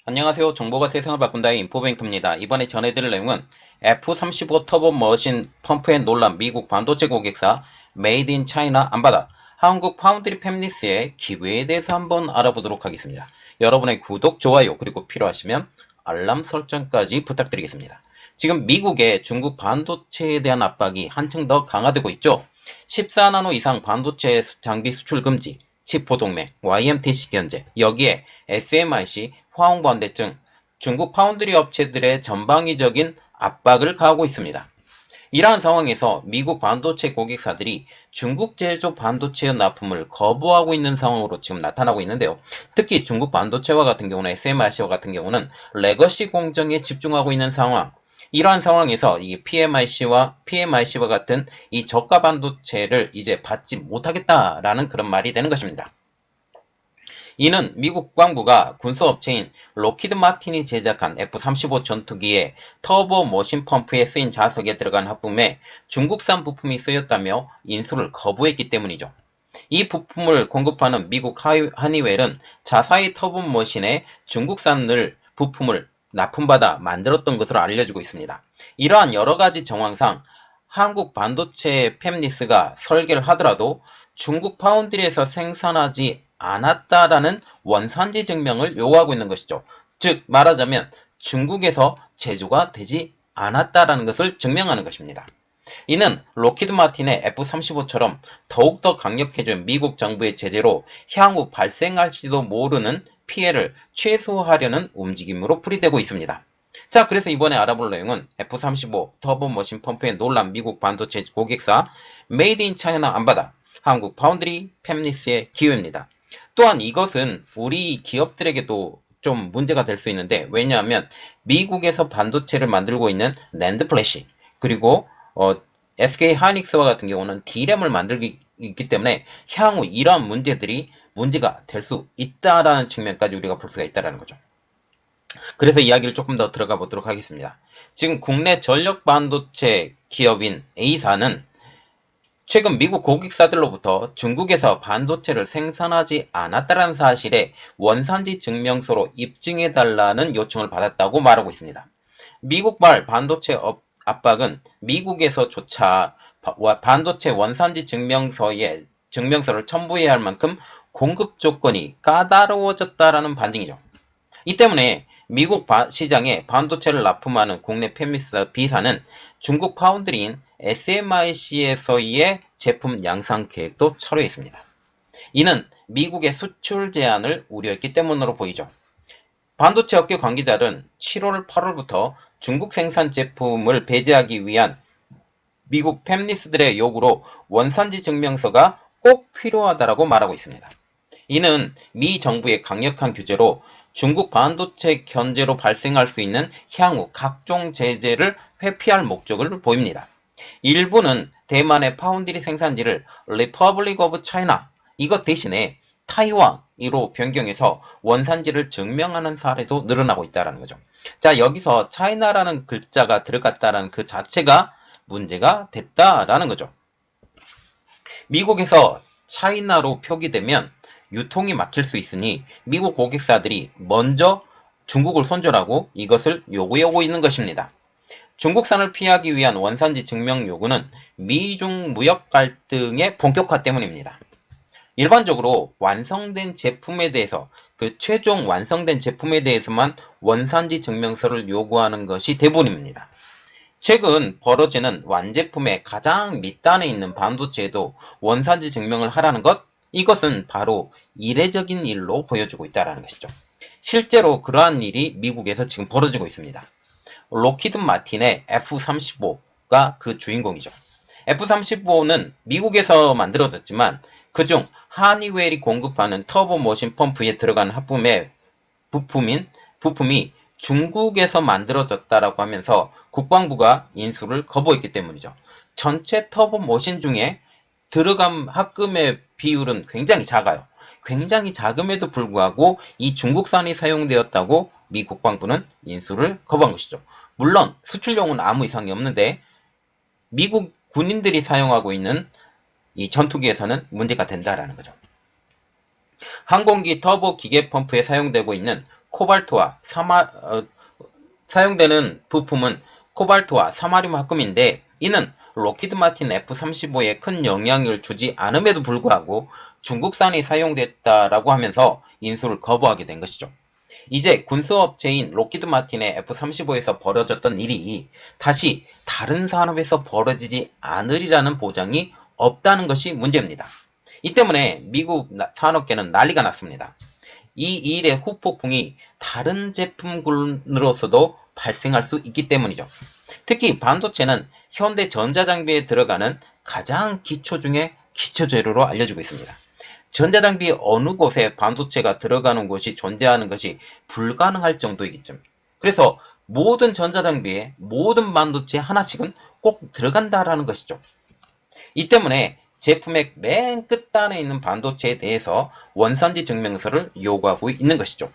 안녕하세요. 정보가 세상을 바꾼다의 인포뱅크입니다. 이번에 전해드릴 내용은 F-35 터보 머신 펌프의 논란 미국 반도체 고객사 메이드 인 차이나 안 받아 한국 파운드리 팹리스의 기회에 대해서 한번 알아보도록 하겠습니다. 여러분의 구독, 좋아요 그리고 필요하시면 알람 설정까지 부탁드리겠습니다. 지금 미국의 중국 반도체에 대한 압박이 한층 더 강화되고 있죠. 14나노 이상 반도체 장비 수출 금지, 칩포동맹, YMTC 견제, 여기에 SMIC, 화홍반대증, 중국 파운드리 업체들의 전방위적인 압박을 가하고 있습니다. 이러한 상황에서 미국 반도체 고객사들이 중국 제조 반도체 납품을 거부하고 있는 상황으로 지금 나타나고 있는데요. 특히 중국 반도체와 같은 경우는 SMIC와 같은 경우는 레거시 공정에 집중하고 있는 상황. 이러한 상황에서 이 PMIC와 같은 이 저가 반도체를 이제 받지 못하겠다라는 그런 말이 되는 것입니다. 이는 미국 국방부가 군수업체인 록히드 마틴이 제작한 F-35 전투기의 터보 머신 펌프에 쓰인 자석에 들어간 합금에 중국산 부품이 쓰였다며 인수를 거부했기 때문이죠. 이 부품을 공급하는 미국 하니웰은 자사의 터보 머신에 중국산을 부품을 납품받아 만들었던 것으로 알려지고 있습니다. 이러한 여러가지 정황상 한국 반도체 팹리스가 설계를 하더라도 중국 파운드리에서 생산하지 않았다라는 원산지 증명을 요구하고 있는 것이죠. 즉 말하자면 중국에서 제조가 되지 않았다라는 것을 증명하는 것입니다. 이는 록히드 마틴의 F-35처럼 더욱더 강력해진 미국 정부의 제재로 향후 발생할지도 모르는 피해를 최소화하려는 움직임으로 풀이되고 있습니다. 자, 그래서 이번에 알아볼 내용은 F-35 터보 머신 펌프의 논란 미국 반도체 고객사 메이드 인 차이나 안 받아 한국 파운드리 팹리스의 기회입니다. 또한 이것은 우리 기업들에게도 좀 문제가 될 수 있는데, 왜냐하면 미국에서 반도체를 만들고 있는 낸드 플래시 그리고 SK 하이닉스와 같은 경우는 D램을 만들고 있기 때문에 향후 이러한 문제들이 문제가 될 수 있다라는 측면까지 우리가 볼 수가 있다는 거죠. 그래서 이야기를 조금 더 들어가 보도록 하겠습니다. 지금 국내 전력 반도체 기업인 A사는 최근 미국 고객사들로부터 중국에서 반도체를 생산하지 않았다는 사실에 원산지 증명서로 입증해달라는 요청을 받았다고 말하고 있습니다. 미국발 반도체 압박은 미국에서조차 반도체 원산지 증명서를 첨부해야 할 만큼 공급 조건이 까다로워졌다라는 반증이죠. 이 때문에 미국 시장에 반도체를 납품하는 국내 팹리스 B사는 중국 파운드리인 SMIC에서의 제품 양산 계획도 철회했습니다. 이는 미국의 수출 제한을 우려했기 때문으로 보이죠. 반도체 업계 관계자들은 7월, 8월부터 중국 생산 제품을 배제하기 위한 미국 팹리스들의 요구로 원산지 증명서가 꼭 필요하다고 말하고 있습니다. 이는 미 정부의 강력한 규제로 중국 반도체 견제로 발생할 수 있는 향후 각종 제재를 회피할 목적을 보입니다. 일부는 대만의 파운드리 생산지를 Republic of China 이것 대신에 타이완으로 변경해서 원산지를 증명하는 사례도 늘어나고 있다는 거죠. 자, 여기서 차이나라는 글자가 들어갔다는 그 자체가 문제가 됐다라는 거죠. 미국에서 차이나로 표기되면 유통이 막힐 수 있으니 미국 고객사들이 먼저 중국을 손절하고 이것을 요구하고 있는 것입니다. 중국산을 피하기 위한 원산지 증명 요구는 미중 무역 갈등의 본격화 때문입니다. 일반적으로 완성된 제품에 대해서 최종 완성된 제품에 대해서만 원산지 증명서를 요구하는 것이 대부분입니다. 최근 벌어지는 완제품의 가장 밑단에 있는 반도체에도 원산지 증명을 하라는 것, 이것은 바로 이례적인 일로 보여지고 있다는 것이죠. 실제로 그러한 일이 미국에서 지금 벌어지고 있습니다. 록히드 마틴의 F-35가 그 주인공이죠. F-35는 미국에서 만들어졌지만 그중 하니웰이 공급하는 터보 머신 펌프에 들어간 합금의 부품이 중국에서 만들어졌다라고 하면서 국방부가 인수를 거부했기 때문이죠. 전체 터보 머신 중에 들어간 합금의 비율은 굉장히 작아요. 굉장히 작음에도 불구하고 이 중국산이 사용되었다고 미 국방부는 인수를 거부한 것이죠. 물론 수출용은 아무 이상이 없는데 미국 군인들이 사용하고 있는 이 전투기에서는 문제가 된다라는 거죠. 항공기 터보 기계 펌프에 사용되고 있는 코발트와 사용되는 부품은 코발트와 사마륨 합금인데 이는 록히드 마틴 F-35에 큰 영향을 주지 않음에도 불구하고 중국산이 사용됐다라고 하면서 인수를 거부하게 된 것이죠. 이제 군수업체인 록히드 마틴의 F-35에서 벌어졌던 일이 다시 다른 산업에서 벌어지지 않으리라는 보장이 없다는 것이 문제입니다. 이 때문에 미국 산업계는 난리가 났습니다. 이 일의 후폭풍이 다른 제품군으로서도 발생할 수 있기 때문이죠. 특히 반도체는 현대 전자장비에 들어가는 가장 기초 중에 기초재료로 알려지고 있습니다. 전자장비 어느 곳에 반도체가 들어가는 곳이 존재하는 것이 불가능할 정도이겠죠. 그래서 모든 전자장비에 모든 반도체 하나씩은 꼭 들어간다라는 것이죠. 이 때문에 제품의 맨 끝단에 있는 반도체에 대해서 원산지 증명서를 요구하고 있는 것이죠.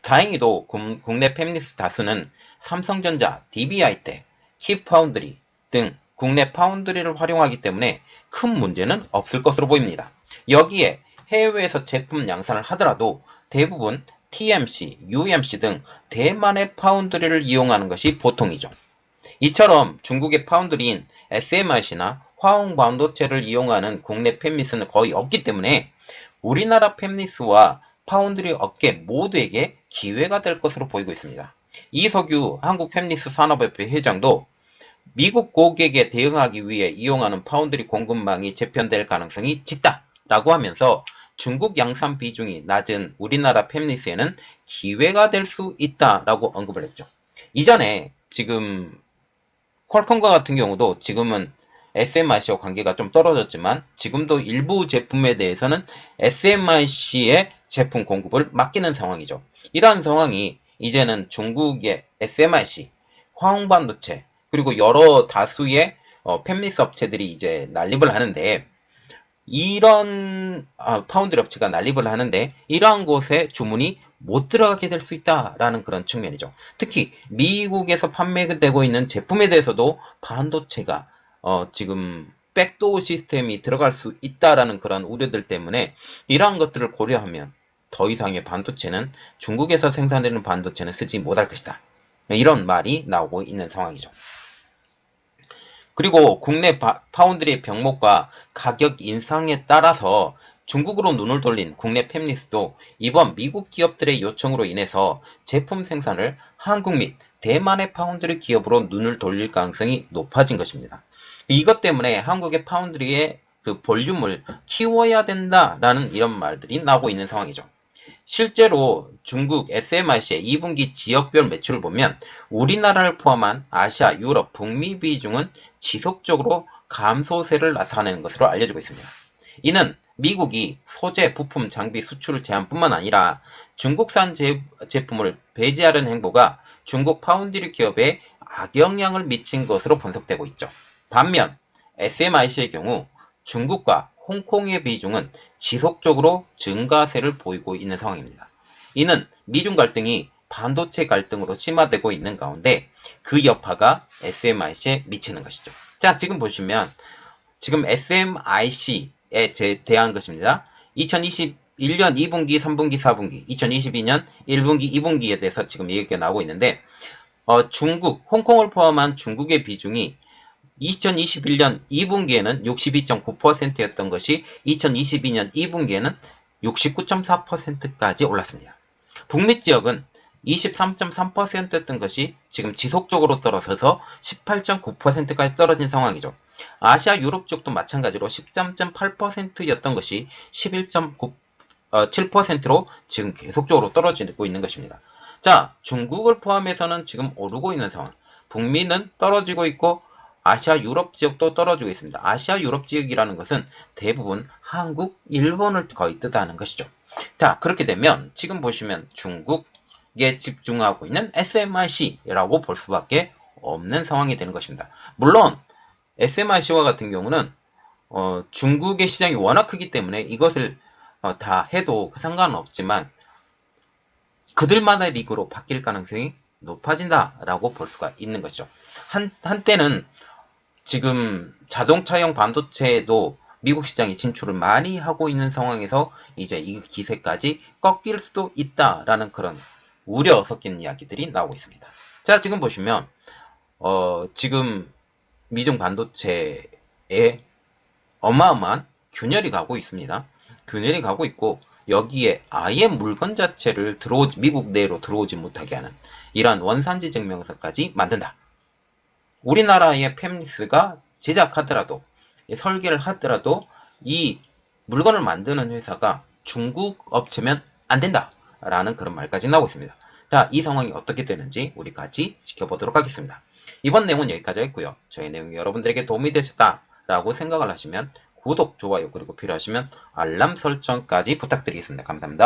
다행히도 국내 팹리스 다수는 삼성전자, DBI텍, 힙파운드리 등 국내 파운드리를 활용하기 때문에 큰 문제는 없을 것으로 보입니다. 여기에 해외에서 제품 양산을 하더라도 대부분 TMC, UMC 등 대만의 파운드리를 이용하는 것이 보통이죠. 이처럼 중국의 파운드리인 SMIC나 화홍 반도체를 이용하는 국내 팹리스는 거의 없기 때문에 우리나라 팹리스와 파운드리 업계 모두에게 기회가 될 것으로 보이고 있습니다. 이석유 한국 팹리스 산업협회 회장도 미국 고객에 대응하기 위해 이용하는 파운드리 공급망이 재편될 가능성이 짙다라고 하면서 중국 양산 비중이 낮은 우리나라 팹리스에는 기회가 될 수 있다라고 언급을 했죠. 이전에 지금 퀄컴과 같은 경우도 지금은 SMIC와 관계가 좀 떨어졌지만 지금도 일부 제품에 대해서는 SMIC의 제품 공급을 맡기는 상황이죠. 이러한 상황이 이제는 중국의 SMIC, 화홍반도체 그리고 여러 다수의 팹리스 업체들이 이제 난립을 하는데 이런 파운드리 업체가 난립을 하는데 이러한 곳에 주문이 못 들어가게 될 수 있다라는 그런 측면이죠. 특히 미국에서 판매되고 있는 제품에 대해서도 반도체가 지금 백도어 시스템이 들어갈 수 있다라는 그런 우려들 때문에 이러한 것들을 고려하면 더 이상의 반도체는 중국에서 생산되는 반도체는 쓰지 못할 것이다. 이런 말이 나오고 있는 상황이죠. 그리고 국내 파운드리의 병목과 가격 인상에 따라서 중국으로 눈을 돌린 국내 팹리스도 이번 미국 기업들의 요청으로 인해서 제품 생산을 한국 및 대만의 파운드리 기업으로 눈을 돌릴 가능성이 높아진 것입니다. 이것 때문에 한국의 파운드리의 그 볼륨을 키워야 된다라는 이런 말들이 나오고 있는 상황이죠. 실제로 중국 SMIC의 2분기 지역별 매출을 보면 우리나라를 포함한 아시아, 유럽, 북미 비중은 지속적으로 감소세를 나타내는 것으로 알려지고 있습니다. 이는 미국이 소재, 부품, 장비 수출 제한뿐만 아니라 중국산 제품을 배제하려는 행보가 중국 파운드리 기업에 악영향을 미친 것으로 분석되고 있죠. 반면 SMIC의 경우 중국과 홍콩의 비중은 지속적으로 증가세를 보이고 있는 상황입니다. 이는 미중 갈등이 반도체 갈등으로 심화되고 있는 가운데 그 여파가 SMIC에 미치는 것이죠. 자, 지금 보시면 지금 SMIC에 대한 것입니다. 2021년 2분기, 3분기, 4분기, 2022년 1분기, 2분기에 대해서 지금 얘기가 나오고 있는데 중국, 홍콩을 포함한 중국의 비중이 2021년 2분기에는 62.9%였던 것이 2022년 2분기에는 69.4%까지 올랐습니다. 북미 지역은 23.3%였던 것이 지금 지속적으로 떨어져서 18.9%까지 떨어진 상황이죠. 아시아 유럽 지역도 마찬가지로 13.8%였던 것이 11.7%로 지금 계속적으로 떨어지고 있는 것입니다. 자, 중국을 포함해서는 지금 오르고 있는 상황. 북미는 떨어지고 있고 아시아 유럽 지역도 떨어지고 있습니다. 아시아 유럽 지역이라는 것은 대부분 한국, 일본을 거의 뜻하는 것이죠. 자, 그렇게 되면 지금 보시면 중국에 집중하고 있는 SMIC라고 볼 수밖에 없는 상황이 되는 것입니다. 물론 SMIC와 같은 경우는 중국의 시장이 워낙 크기 때문에 이것을 다 해도 상관은 없지만 그들만의 리그로 바뀔 가능성이 높아진다라고 볼 수가 있는 것이죠. 한때는 지금 자동차용 반도체에도 미국 시장에 진출을 많이 하고 있는 상황에서 이제 이 기세까지 꺾일 수도 있다라는 그런 우려 섞인 이야기들이 나오고 있습니다. 자, 지금 보시면 지금 미중 반도체에 어마어마한 균열이 가고 있습니다. 균열이 가고 있고 여기에 아예 물건 자체를 미국 내로 들어오지 못하게 하는 이러한 원산지 증명서까지 만든다. 우리나라의 팹리스가 제작하더라도 설계를 하더라도 이 물건을 만드는 회사가 중국 업체면 안 된다 라는 그런 말까지 나오고 있습니다. 자, 이 상황이 어떻게 되는지 우리 같이 지켜보도록 하겠습니다. 이번 내용은 여기까지 했고요. 저희 내용이 여러분들에게 도움이 되셨다 라고 생각을 하시면 구독, 좋아요, 그리고 필요하시면 알람 설정까지 부탁드리겠습니다. 감사합니다.